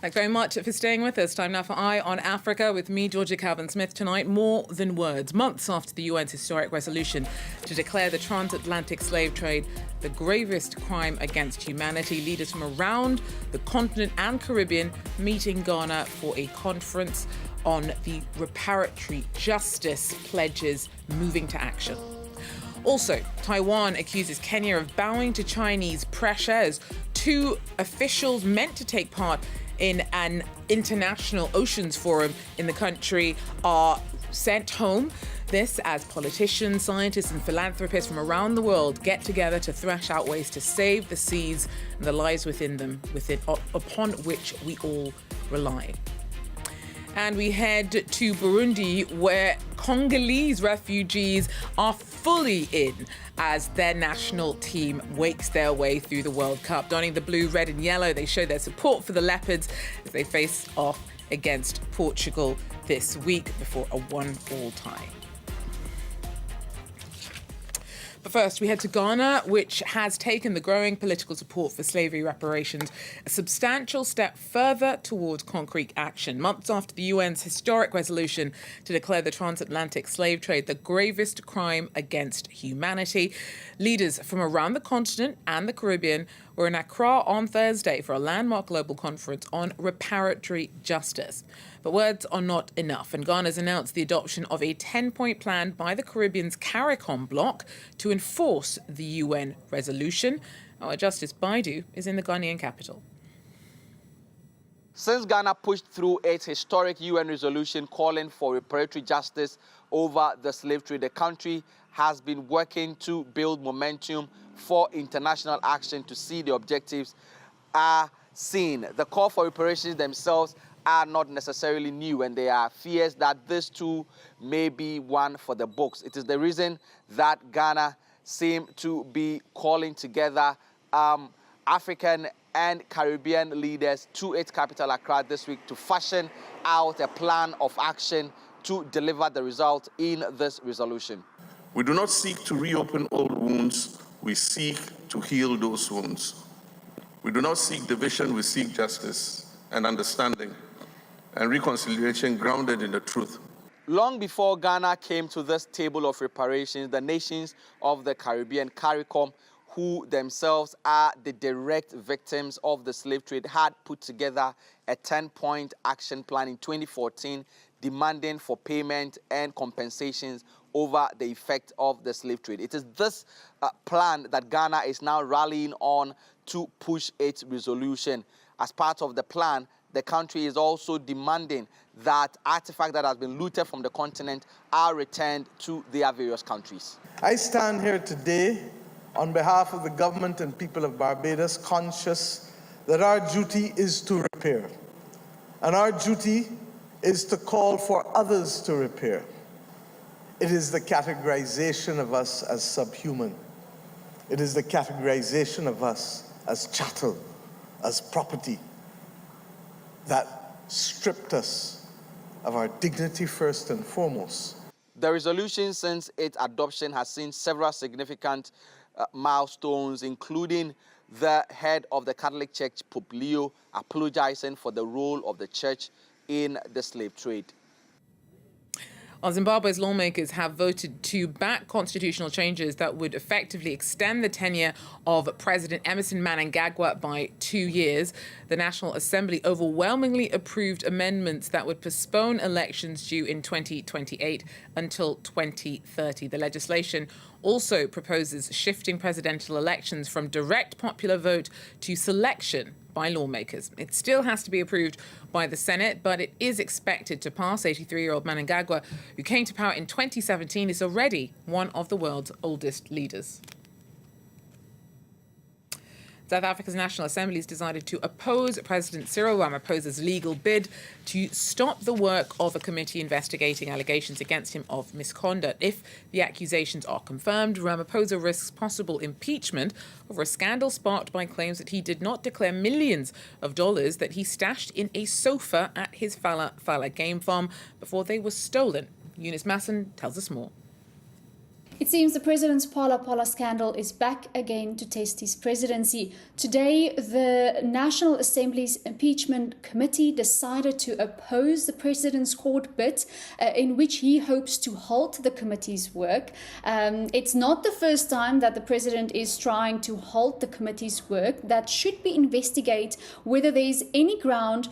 Thanks very much for staying with us. Time now for Eye on Africa with me, Georgia Calvin-Smith. Tonight, more than words. Months after the UN's historic resolution to declare the transatlantic slave trade the gravest crime against humanity, leaders from around the continent and Caribbean meeting Ghana for a conference on the reparatory justice pledges moving to action. Also, Taiwan accuses Kenya of bowing to Chinese pressure as two officials meant to take part in an international oceans forum in the country are sent home. This as politicians, scientists and philanthropists from around the world get together to thrash out ways to save the seas and the lives within them, upon which we all rely. And we head to Burundi, where Congolese refugees are fully in as their national team wakes their way through the World Cup. Donning the blue, red and yellow, they show their support for the Leopards as they face off against Portugal this week before a 1-1 tie. But first, we head to Ghana, which has taken the growing political support for slavery reparations a substantial step further towards concrete action. Months after the UN's historic resolution to declare the transatlantic slave trade the gravest crime against humanity, leaders from around the continent and the Caribbean were in Accra on Thursday for a landmark global conference on reparatory justice. But words are not enough, and Ghana's announced the adoption of a 10-point plan by the Caribbean's CARICOM bloc to enforce the UN resolution. Our Justice Baidu is in the Ghanaian capital. Since Ghana pushed through its historic UN resolution calling for reparatory justice over the slave trade, the country has been working to build momentum for international action to see the objectives are seen. The call for reparations themselves are not necessarily new, and there are fears that this too may be one for the books. It is the reason that Ghana seemed to be calling together African and Caribbean leaders to its capital, Accra, this week to fashion out a plan of action to deliver the result in this resolution. We do not seek to reopen old wounds, we seek to heal those wounds. We do not seek division, we seek justice and understanding and reconciliation grounded in the truth. Long before Ghana came to this table of reparations, the nations of the Caribbean, CARICOM, who themselves are the direct victims of the slave trade, had put together a 10-point action plan in 2014 demanding for payment and compensations over the effect of the slave trade. It is this plan that Ghana is now rallying on to push its resolution. As part of the plan, the country is also demanding that artifacts that have been looted from the continent are returned to their various countries. I stand here today on behalf of the government and people of Barbados, conscious that our duty is to repair, and our duty is to call for others to repair. It is the categorization of us as subhuman. It is the categorization of us as chattel, as property, that stripped us of our dignity first and foremost. The resolution since its adoption has seen several significant milestones, including the head of the Catholic Church, Pope Leo, apologizing for the role of the church in the slave trade. Zimbabwe's lawmakers have voted to back constitutional changes that would effectively extend the tenure of President Emmerson Mnangagwa by 2 years. The National Assembly overwhelmingly approved amendments that would postpone elections due in 2028 until 2030. The legislation also proposes shifting presidential elections from direct popular vote to selection by lawmakers. It still has to be approved by the Senate, but it is expected to pass. 83-year-old Mnangagwa, who came to power in 2017, is already one of the world's oldest leaders. South Africa's National Assembly has decided to oppose President Cyril Ramaphosa's legal bid to stop the work of a committee investigating allegations against him of misconduct. If the accusations are confirmed, Ramaphosa risks possible impeachment over a scandal sparked by claims that he did not declare millions of dollars that he stashed in a sofa at his Fala game farm before they were stolen. Eunice Masson tells us more. It seems the president's Pala scandal is back again to test his presidency. Today, the National Assembly's impeachment committee decided to oppose the president's court bid in which he hopes to halt the committee's work. It's not the first time that the president is trying to halt the committee's work. That should be investigate whether there is any ground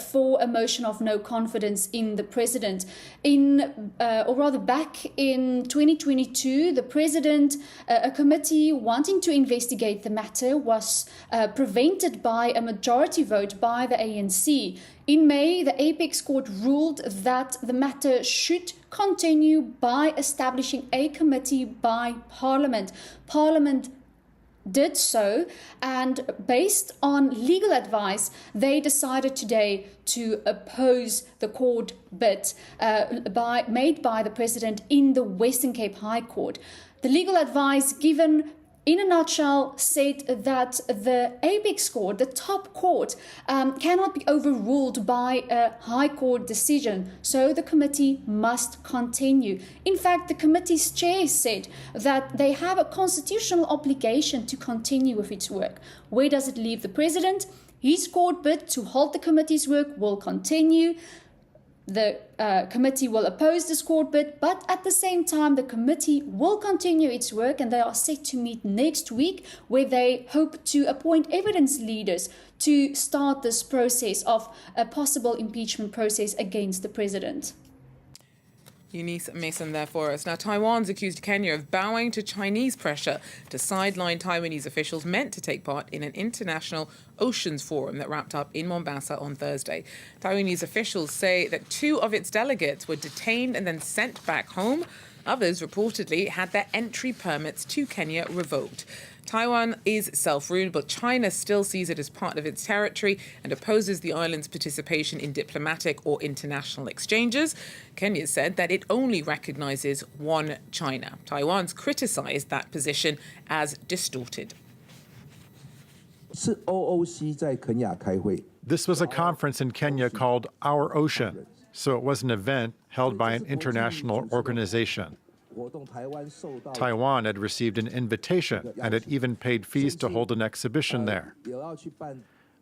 for a motion of no confidence in the president. Back in 2022, the president, a committee wanting to investigate the matter, was prevented by a majority vote by the ANC. In May, the Apex Court ruled that the matter should continue by establishing a committee by Parliament. Parliament did so, and based on legal advice, they decided today to oppose the court bid made by the president in the Western Cape High Court. The legal advice given, in a nutshell, said that the Apex Court, the top court, cannot be overruled by a High Court decision, so the committee must continue. In fact, the committee's chair said that they have a constitutional obligation to continue with its work. Where does it leave the president? His court bid to halt the committee's work will continue. The committee will oppose this court bid, but at the same time, the committee will continue its work, and they are set to meet next week, where they hope to appoint evidence leaders to start this process of a possible impeachment process against the president. Eunice Mason there for us. Now, Taiwan's accused Kenya of bowing to Chinese pressure to sideline Taiwanese officials meant to take part in an international oceans forum that wrapped up in Mombasa on Thursday. Taiwanese officials say that 2 of its delegates were detained and then sent back home. Others reportedly had their entry permits to Kenya revoked. Taiwan is self-ruled, but China still sees it as part of its territory and opposes the island's participation in diplomatic or international exchanges. Kenya said that it only recognises one China. Taiwan's criticised that position as distorted. This was a conference in Kenya called Our Ocean, so it was an event held by an international organization. Taiwan had received an invitation, and it even paid fees to hold an exhibition there.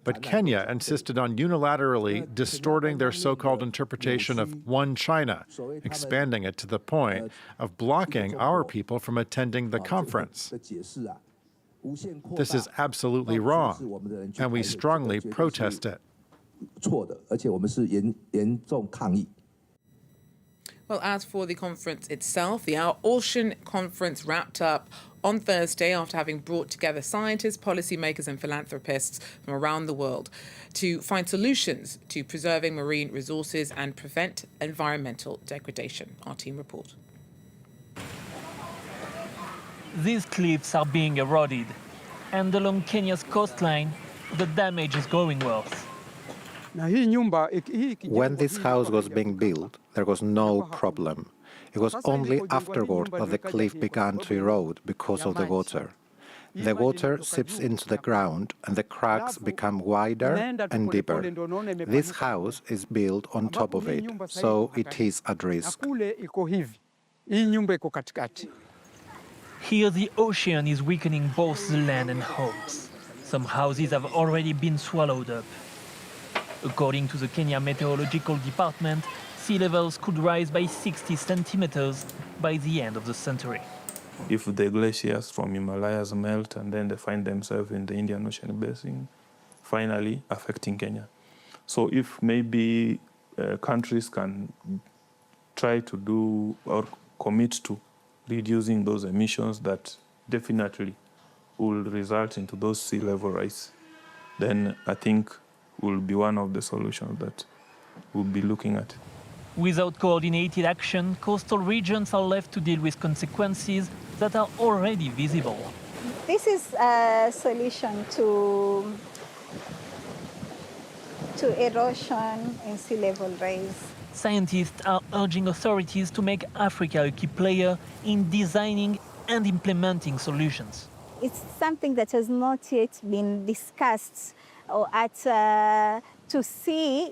But Kenya insisted on unilaterally distorting their so-called interpretation of one China, expanding it to the point of blocking our people from attending the conference. This is absolutely wrong, and we strongly protest it. Well, as for the conference itself, the Our Ocean Conference wrapped up on Thursday after having brought together scientists, policymakers and philanthropists from around the world to find solutions to preserving marine resources and prevent environmental degradation. Our team report. These cliffs are being eroded, and along Kenya's coastline, the damage is growing worse. When this house was being built, there was no problem. It was only afterward that the cliff began to erode because of the water. The water seeps into the ground and the cracks become wider and deeper. This house is built on top of it, so it is at risk. Here the ocean is weakening both the land and homes. Some houses have already been swallowed up. According to the Kenya Meteorological Department, sea levels could rise by 60 centimeters by the end of the century. If the glaciers from Himalayas melt and then they find themselves in the Indian Ocean basin, finally affecting Kenya. So if maybe countries can try to do or commit to reducing those emissions that definitely will result into those sea level rise, then I think will be one of the solutions that we'll be looking at. Without coordinated action, coastal regions are left to deal with consequences that are already visible. This is a solution to erosion and sea level rise. Scientists are urging authorities to make Africa a key player in designing and implementing solutions. It's something that has not yet been discussed or to see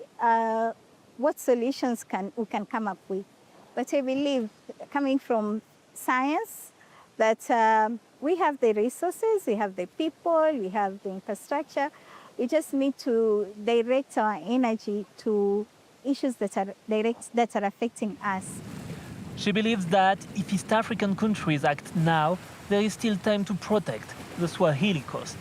what solutions we can come up with. But I believe, coming from science, that we have the resources, we have the people, we have the infrastructure. We just need to direct our energy to issues that are affecting us. She believes that if East African countries act now, there is still time to protect the Swahili coast.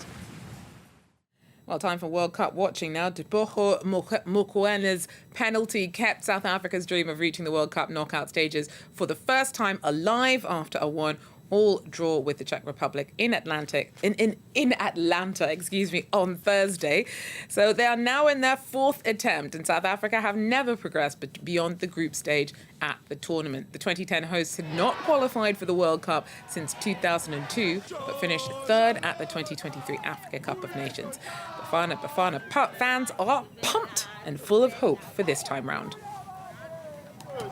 Well, time for World Cup watching now. Diboho Mokwena's penalty kept South Africa's dream of reaching the World Cup knockout stages for the first time alive after a 1-all draw with the Czech Republic in Atlanta, on Thursday. So they are now in their fourth attempt, and South Africa have never progressed beyond the group stage at the tournament. The 2010 hosts had not qualified for the World Cup since 2002, but finished third at the 2023 Africa Cup of Nations. Bafana fans are pumped and full of hope for this time round.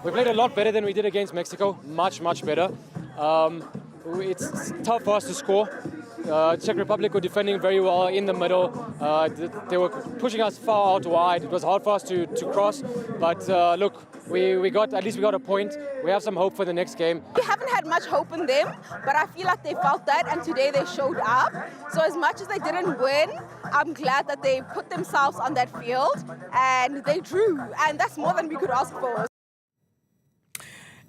We played a lot better than we did against Mexico, much better. It's tough for us to score. Czech Republic were defending very well in the middle. They were pushing us far out wide. It was hard for us to cross, but look, we got a point. We have some hope for the next game. We haven't had much hope in them, but I feel like they felt that, and today they showed up. So as much as they didn't win, I'm glad that they put themselves on that field and they drew, and that's more than we could ask for.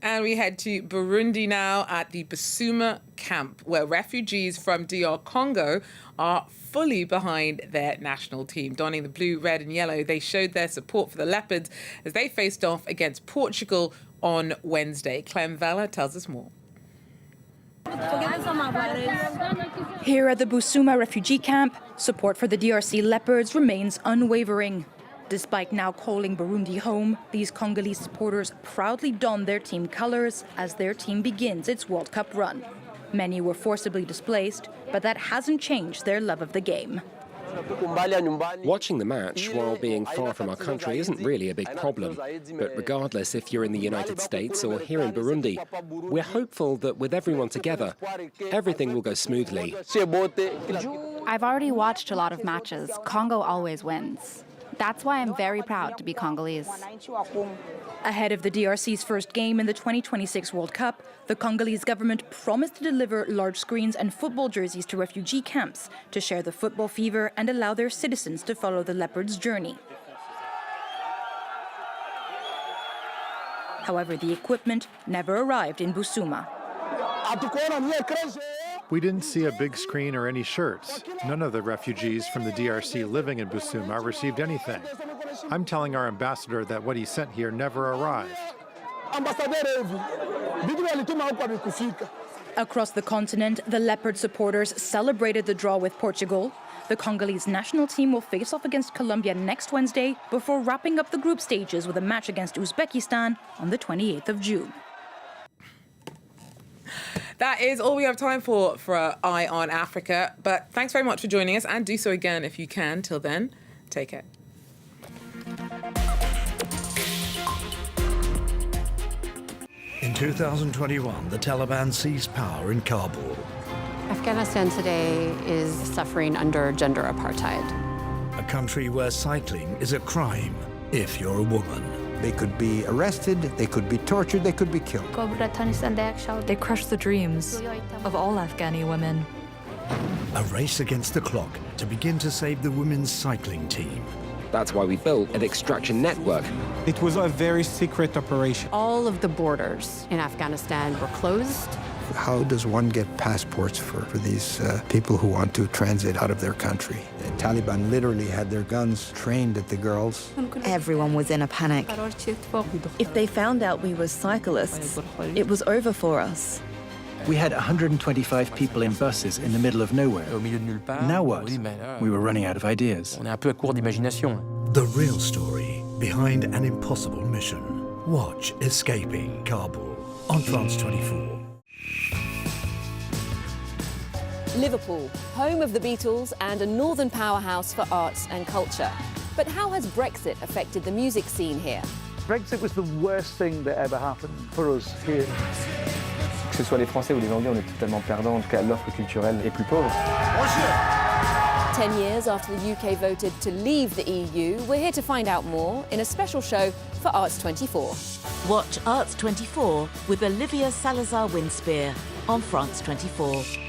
And we head to Burundi now at the Busuma camp, where refugees from DR Congo are fully behind their national team. Donning the blue, red and yellow, they showed their support for the Leopards as they faced off against Portugal on Wednesday. Clem Vella tells us more. Here at the Busuma refugee camp, support for the DRC Leopards remains unwavering. Despite now calling Burundi home, these Congolese supporters proudly don their team colors as their team begins its World Cup run. Many were forcibly displaced, but that hasn't changed their love of the game. Watching the match while being far from our country isn't really a big problem. But regardless if you're in the United States or here in Burundi, we're hopeful that with everyone together, everything will go smoothly. I've already watched a lot of matches. Congo always wins. That's why I'm very proud to be Congolese. Ahead of the DRC's first game in the 2026 World Cup, the Congolese government promised to deliver large screens and football jerseys to refugee camps to share the football fever and allow their citizens to follow the Leopards' journey. However, the equipment never arrived in Busuma. We didn't see a big screen or any shirts. None of the refugees from the DRC living in Busuma received anything. I'm telling our ambassador that what he sent here never arrived. Across the continent, the Leopard supporters celebrated the draw with Portugal. The Congolese national team will face off against Colombia next Wednesday before wrapping up the group stages with a match against Uzbekistan on the 28th of June. That is all we have time for Eye on Africa. But thanks very much for joining us, and do so again if you can. Till then, take care. In 2021, the Taliban seized power in Kabul. Afghanistan today is suffering under gender apartheid. A country where cycling is a crime if you're a woman. They could be arrested, they could be tortured, they could be killed. They crushed the dreams of all Afghani women. A race against the clock to begin to save the women's cycling team. That's why we built an extraction network. It was a very secret operation. All of the borders in Afghanistan were closed. How does one get passports for these people who want to transit out of their country? The Taliban literally had their guns trained at the girls. Everyone was in a panic. If they found out we were cyclists, it was over for us. We had 125 people in buses in the middle of nowhere. Now what? We were running out of ideas. The real story behind an impossible mission. Watch Escaping Kabul on France 24. Liverpool, home of the Beatles and a northern powerhouse for arts and culture. But how has Brexit affected the music scene here? Brexit was the worst thing that ever happened for us here. Que ce soit les Français ou les Anglais, on est totalement perdants. En tout cas, l'offre culturelle est plus pauvre. 10 years after the UK voted to leave the EU, we're here to find out more in a special show for Arts 24. Watch Arts 24 with Olivia Salazar-Winspear on France 24.